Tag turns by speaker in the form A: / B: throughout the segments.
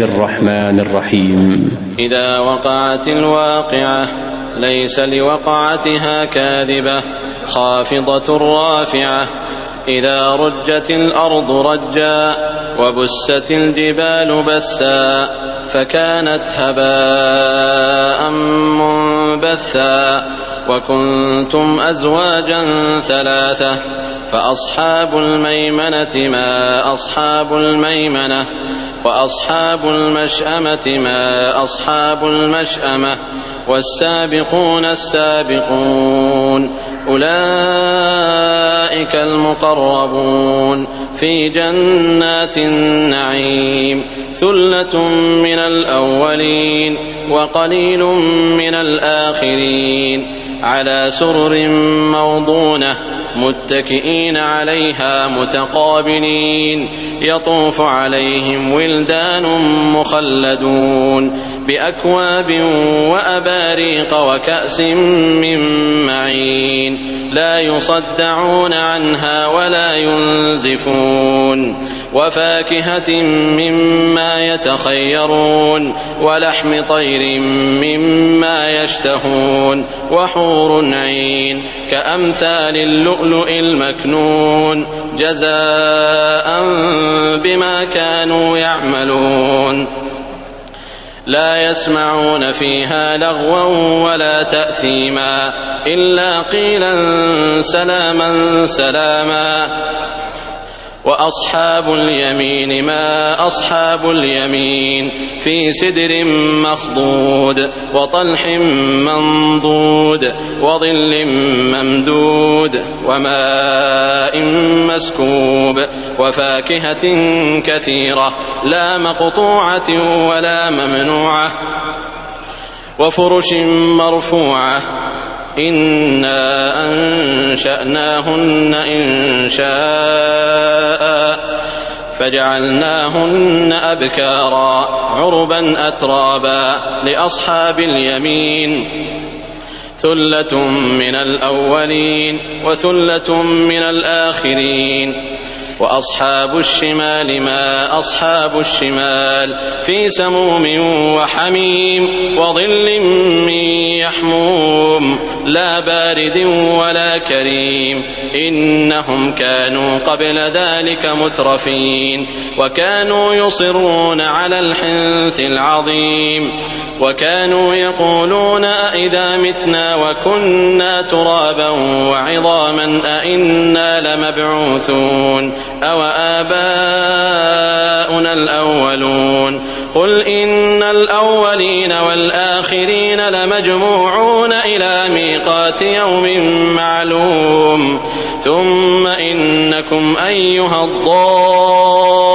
A: الرحمن الرحيم.
B: إذا وقعت الواقعة ليس لوقعتها كاذبة خافضة رافعة. إذا رجت الأرض رجا وبست الجبال بسا فكانت هباء منبثا. وكنتم أزواجا ثلاثة فأصحاب الميمنة ما أصحاب الميمنة وأصحاب المشأمة ما أصحاب المشأمة والسابقون السابقون أولئك المقربون في جنات النعيم. ثلة من الأولين وقليل من الآخرين على سرر موضونة متكئين عليها متقابلين. يطوف عليهم ولدان مخلدون بأكواب وأباريق وكأس من معين لا يصدعون عنها ولا ينزفون. وفاكهة مما يتخيرون ولحم طير مما يشتهون وحور عين كأمثال اللؤلؤ المكنون جزاء بما كانوا يعملون. لا يسمعون فيها لغوا ولا تأثيما إلا قيلا سلاما سلاما. وأصحاب اليمين ما أصحاب اليمين في سدر مخضود وطلح منضود وظل ممدود وماء مسكوب وفاكهة كثيرة لا مقطوعة ولا ممنوعة وفرش مرفوعة. إنا أنشأناهن إنشاء فجعلناهن أبكارا عربا أترابا لأصحاب اليمين. ثلة من الأولين وثلة من الآخرين. وأصحاب الشمال ما أصحاب الشمال في سموم وحميم وظل من يحموم لا بارد ولا كريم. إنهم كانوا قبل ذلك مترفين وكانوا يصرون على الحنث العظيم وكانوا يقولون أئذا متنا وكنا ترابا وعظاما أئنا لمبعوثون أو آباؤنا الأولون. قل إن الأولين والآخرين لمجموعون إلى ميقات يوم معلوم. ثم إنكم أيها الضالون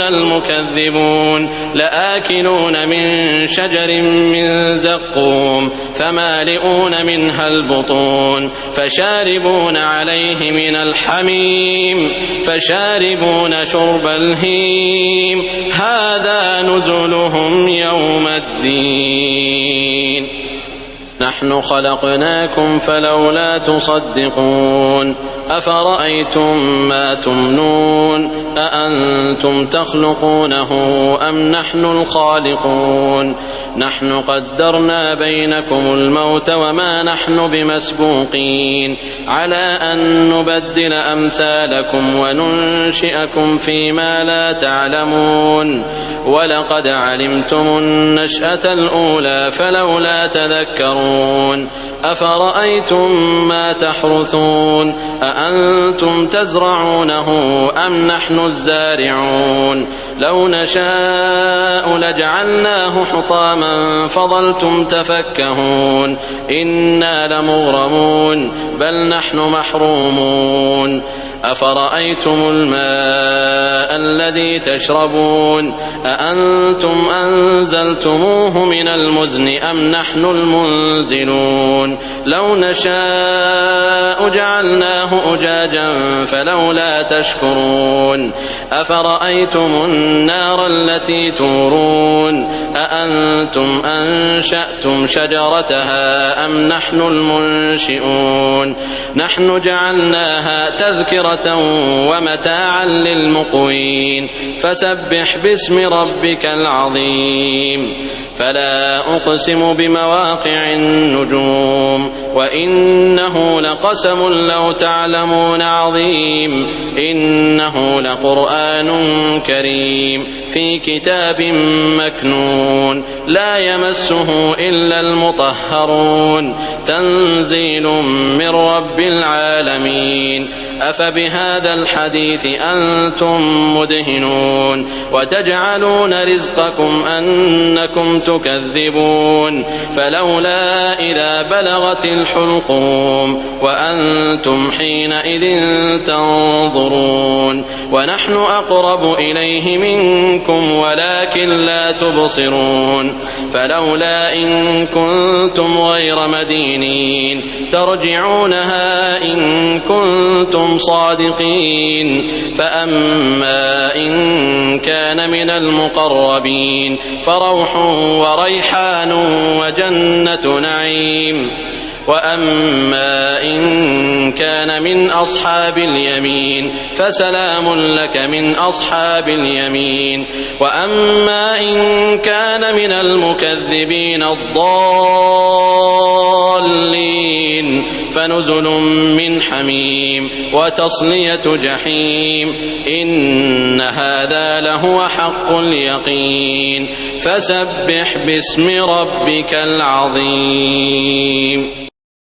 B: المكذبون لآكلون من شجر من زقوم فمالئون منها البطون فشاربون عليه من الحميم فشاربون شرب الهيم هذا نزلهم يوم الدين. نحن خلقناكم فلولا تصدقون. أفرأيتم ما تمنون أأنتم تخلقونه أم نحن الخالقون. نحن قدرنا بينكم الموت وما نحن بمسبوقين على أن نبدل أمثالكم وننشئكم فيما لا تعلمون. ولقد علمتم النشأة الأولى فلولا تذكرون. أفرأيتم ما تحرثون أأنتم تزرعونه أم نحن الزارعون. لو نشاء لجعلناه حطاما فظلتم تفكهون. إنا لمغرمون بل نحن محرومون. أفرأيتم الماء الذي تشربون أأنتم أنزلتموه من المزن أم نحن المنزلون. لو نشاء جعلناه أجاجا فلولا تشكرون. أفرأيتم النار التي تورون أأنتم أنشأتم شجرتها أم نحن المنشئون. نحن جعلناها تذكرة تذكرة ومتاعا للمقوين فسبح باسم ربك العظيم. فلا أقسم بمواقع النجوم وإنه لقسم لو تعلمون عظيم. إنه لقرآن كريم في كتاب مكنون لا يمسه إلا المطهرون تنزيل من رب العالمين. أفبهذا الحديث أنتم مدهنون وتجعلون رزقكم أنكم تكذبون. فلولا إذا بلغت الحلقوم وأنتم حينئذ تنظرون ونحن أقرب إليه منكم ولكن لا تبصرون. فلولا إن كنتم غير مدينين ترجعونها إن كنتم صادقين. فأما إن كان من المقربين فروح وريحان وجنة نعيم. وأما إن كان من أصحاب اليمين فسلام لك من أصحاب اليمين. وأما إن كان من المكذبين الضالين فنزل من حميم وتصلية جحيم. إن هذا لهو حق اليقين. فسبح باسم ربك العظيم.